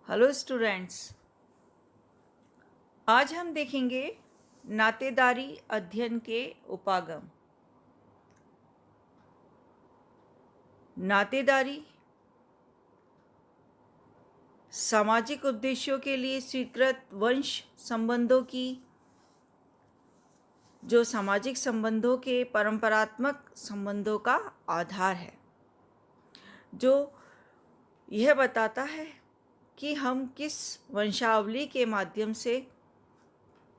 Hello students. आज हम देखेंगे नातेदारी अध्ययन के उपागम। नातेदारी सामाजिक उद्देश्यों के लिए स्वीकृत वंश संबंधों की जो सामाजिक संबंधों के परंपरात्मक संबंधों का आधार है, जो यह बताता है कि हम किस वंशावली के माध्यम से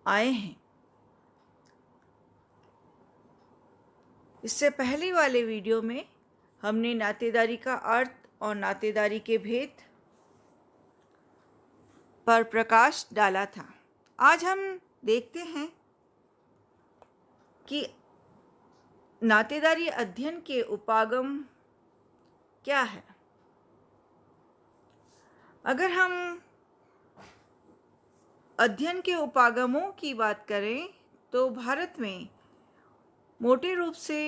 आए हैं। इससे पहले वाले वीडियो में हमने नातेदारी का अर्थ और नातेदारी के भेद पर प्रकाश डाला था। आज हम देखते हैं कि नातेदारी अध्ययन के उपागम क्या है। अगर हम अध्ययन के उपागमों की बात करें तो भारत में मोटे रूप से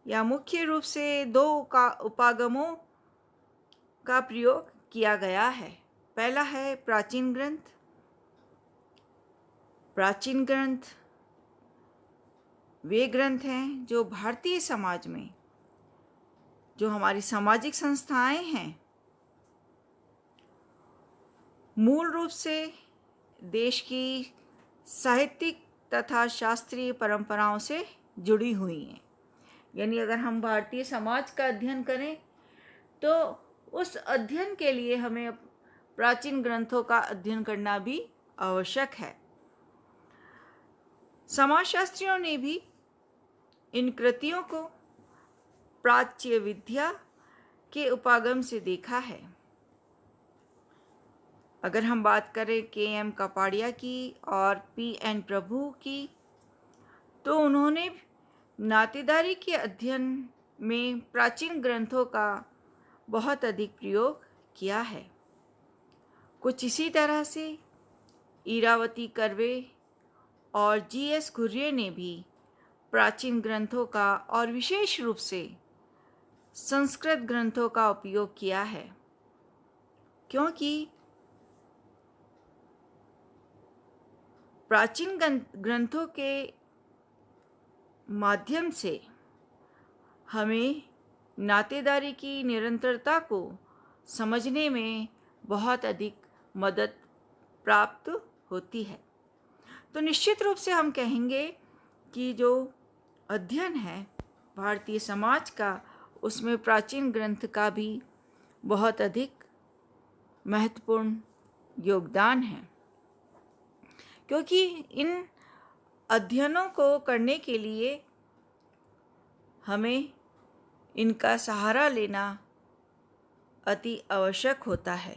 या मुख्य रूप से दो उपागमों का प्रयोग किया गया है। पहला है प्राचीन ग्रंथ। प्राचीन ग्रंथ वे ग्रंथ हैं जो भारतीय समाज में, जो हमारी सामाजिक संस्थाएं हैं, मूल रूप से देश की साहित्यिक तथा शास्त्रीय परंपराओं से जुड़ी हुई हैं। यानी अगर हम भारतीय समाज का अध्ययन करें तो उस अध्ययन के लिए हमें प्राचीन ग्रंथों का अध्ययन करना भी आवश्यक है। समाजशास्त्रियों ने भी इन कृतियों को प्राच्य विद्या के उपागम से देखा है। अगर हम बात करें के.एम. कापाडिया की और पी.एन. प्रभु की, तो उन्होंने नातेदारी के अध्ययन में प्राचीन ग्रंथों का बहुत अधिक प्रयोग किया है। कुछ इसी तरह से इरावती कर्वे और जी.एस. घुर्ये ने भी प्राचीन ग्रंथों का और विशेष रूप से संस्कृत ग्रंथों का उपयोग किया है, क्योंकि प्राचीन ग्रंथों के माध्यम से हमें नातेदारी की निरंतरता को समझने में बहुत अधिक मदद प्राप्त होती है। तो निश्चित रूप से हम कहेंगे कि जो अध्ययन है भारतीय समाज का, उसमें प्राचीन ग्रंथ का भी बहुत अधिक महत्वपूर्ण योगदान है, क्योंकि इन अध्ययनों को करने के लिए हमें इनका सहारा लेना अति आवश्यक होता है।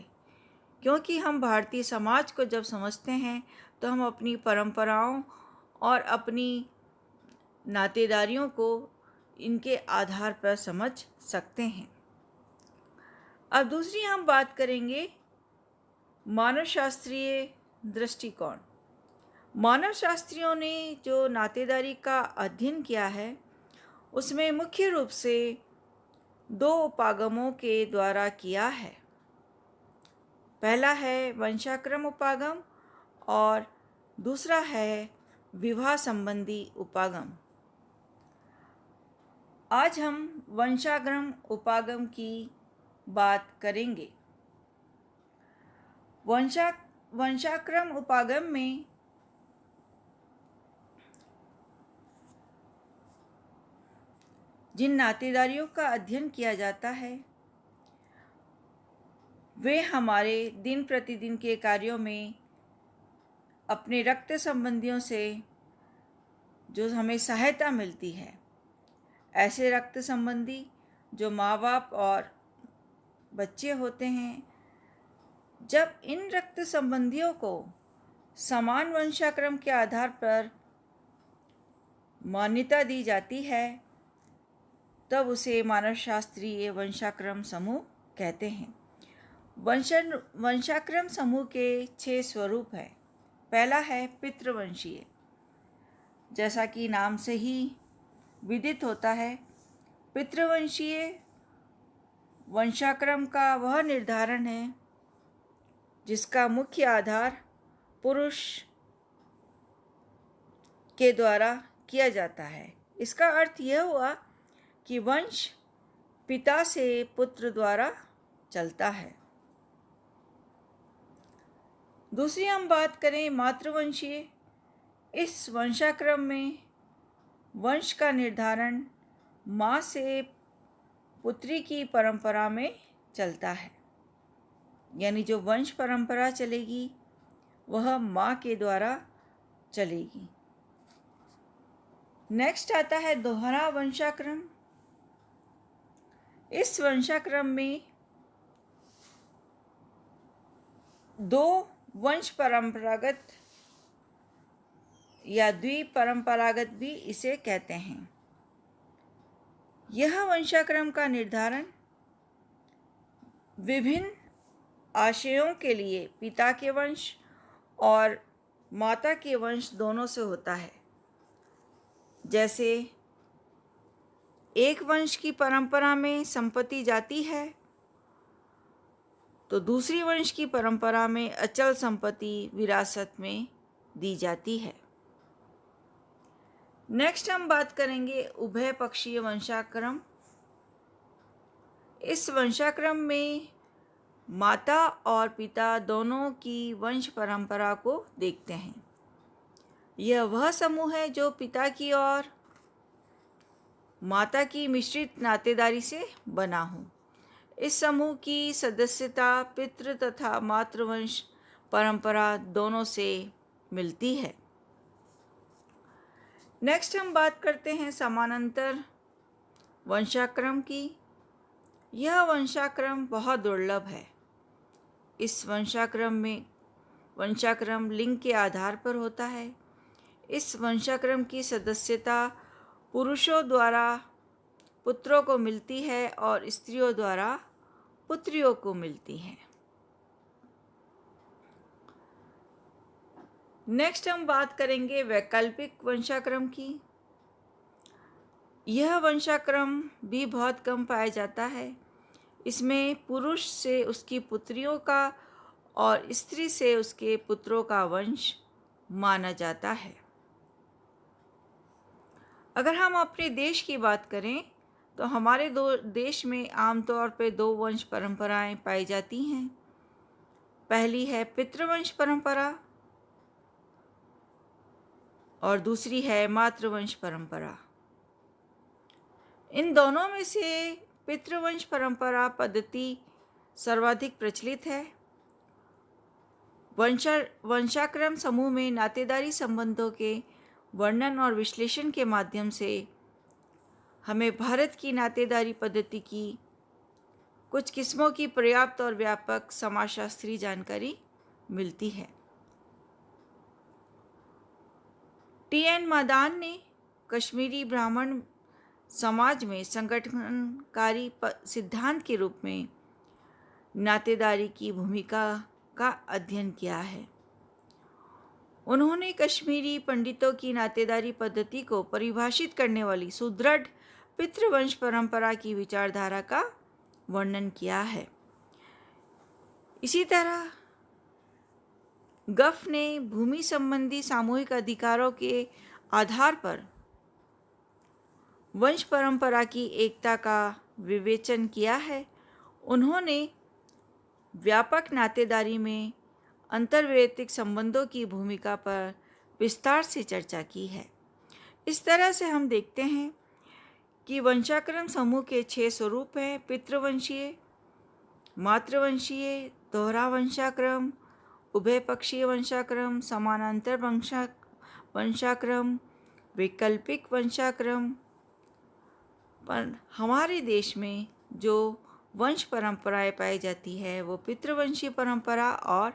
क्योंकि हम भारतीय समाज को जब समझते हैं तो हम अपनी परंपराओं और अपनी नातेदारियों को इनके आधार पर समझ सकते हैं। अब दूसरी हम बात करेंगे मानवशास्त्रीय दृष्टिकोण। मानवशास्त्रियों ने जो नातेदारी का अध्ययन किया है, उसमें मुख्य रूप से दो उपागमों के द्वारा किया है। पहला है वंशाक्रम उपागम और दूसरा है विवाह संबंधी उपागम। आज हम वंशाक्रम उपागम की बात करेंगे। वंशाक्रम उपागम में जिन नातेदारियों का अध्ययन किया जाता है, वे हमारे दिन प्रतिदिन के कार्यों में अपने रक्त संबंधियों से जो हमें सहायता मिलती है, ऐसे रक्त संबंधी जो माँ बाप और बच्चे होते हैं, जब इन रक्त संबंधियों को समान वंशाक्रम के आधार पर मान्यता दी जाती है, तब उसे मानवशास्त्रीय वंशाक्रम समूह कहते हैं। वंशाक्रम समूह के 6 स्वरूप हैं। पहला है पितृवंशीय। जैसा कि नाम से ही विदित होता है, पितृवंशीय वंशाक्रम का वह निर्धारण है जिसका मुख्य आधार पुरुष के द्वारा किया जाता है। इसका अर्थ यह हुआ कि वंश पिता से पुत्र द्वारा चलता है। दूसरी हम बात करें मातृवंशीय। इस वंशाक्रम में वंश का निर्धारण माँ से पुत्री की परंपरा में चलता है, यानी जो वंश परंपरा चलेगी वह माँ के द्वारा चलेगी। नेक्स्ट आता है दोहरा वंशाक्रम। इस वंशाक्रम में दो वंश परंपरागत या द्विपरंपरागत भी इसे कहते हैं। यह वंशाक्रम का निर्धारण विभिन्न आशयों के लिए पिता के वंश और माता के वंश दोनों से होता है। जैसे एक वंश की परंपरा में संपत्ति जाती है तो दूसरी वंश की परंपरा में अचल संपत्ति विरासत में दी जाती है। नेक्स्ट हम बात करेंगे उभय पक्षीय वंशाक्रम। इस वंशाक्रम में माता और पिता दोनों की वंश परंपरा को देखते हैं। यह वह समूह है जो पिता की और माता की मिश्रित नातेदारी से बना हो। इस समूह की सदस्यता पितृ तथा मातृवंश परंपरा दोनों से मिलती है। नेक्स्ट हम बात करते हैं समानांतर वंशाक्रम की। यह वंशाक्रम बहुत दुर्लभ है। इस वंशाक्रम लिंग के आधार पर होता है। इस वंशाक्रम की सदस्यता पुरुषों द्वारा पुत्रों को मिलती है और स्त्रियों द्वारा पुत्रियों को मिलती है। नेक्स्ट हम बात करेंगे वैकल्पिक वंशाक्रम की। यह वंशाक्रम भी बहुत कम पाया जाता है। इसमें पुरुष से उसकी पुत्रियों का और स्त्री से उसके पुत्रों का वंश माना जाता है। अगर हम अपने देश की बात करें तो हमारे देश में आमतौर पर दो वंश परंपराएं पाई जाती हैं। पहली है पितृवंश परंपरा और दूसरी है मातृवंश परंपरा। इन दोनों में से पितृवंश परंपरा पद्धति सर्वाधिक प्रचलित है। वंशाक्रम समूह में नातेदारी संबंधों के वर्णन और विश्लेषण के माध्यम से हमें भारत की नातेदारी पद्धति की कुछ किस्मों की पर्याप्त और व्यापक समाजशास्त्रीय जानकारी मिलती है। टी.एन. मादान ने कश्मीरी ब्राह्मण समाज में संगठनकारी सिद्धांत के रूप में नातेदारी की भूमिका का अध्ययन किया है। उन्होंने कश्मीरी पंडितों की नातेदारी पद्धति को परिभाषित करने वाली सुदृढ़ पितृवंश परंपरा की विचारधारा का वर्णन किया है। इसी तरह गफ ने भूमि संबंधी सामूहिक अधिकारों के आधार पर वंश परंपरा की एकता का विवेचन किया है। उन्होंने व्यापक नातेदारी में अंतर्वैयक्तिक संबंधों की भूमिका पर विस्तार से चर्चा की है। इस तरह से हम देखते हैं कि वंशाक्रम समूह के 6 स्वरूप हैं: पितृवंशीय, मातृवंशीय, दोहरा वंशाक्रम, उभयपक्षीय वंशाक्रम, समानांतर वंशाक्रम, वैकल्पिक वंशाक्रम। पर हमारे देश में जो वंश परंपराएं पाई जाती है वो पितृवंशीय परंपरा और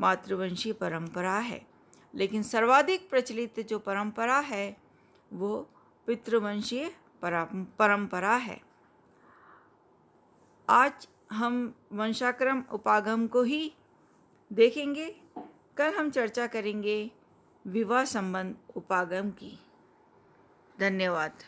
मातृवंशीय परंपरा है, लेकिन सर्वाधिक प्रचलित जो परंपरा है वो पितृवंशीय परंपरा है। आज हम वंशाक्रम उपागम को ही देखेंगे। कल हम चर्चा करेंगे विवाह संबंध उपागम की। धन्यवाद।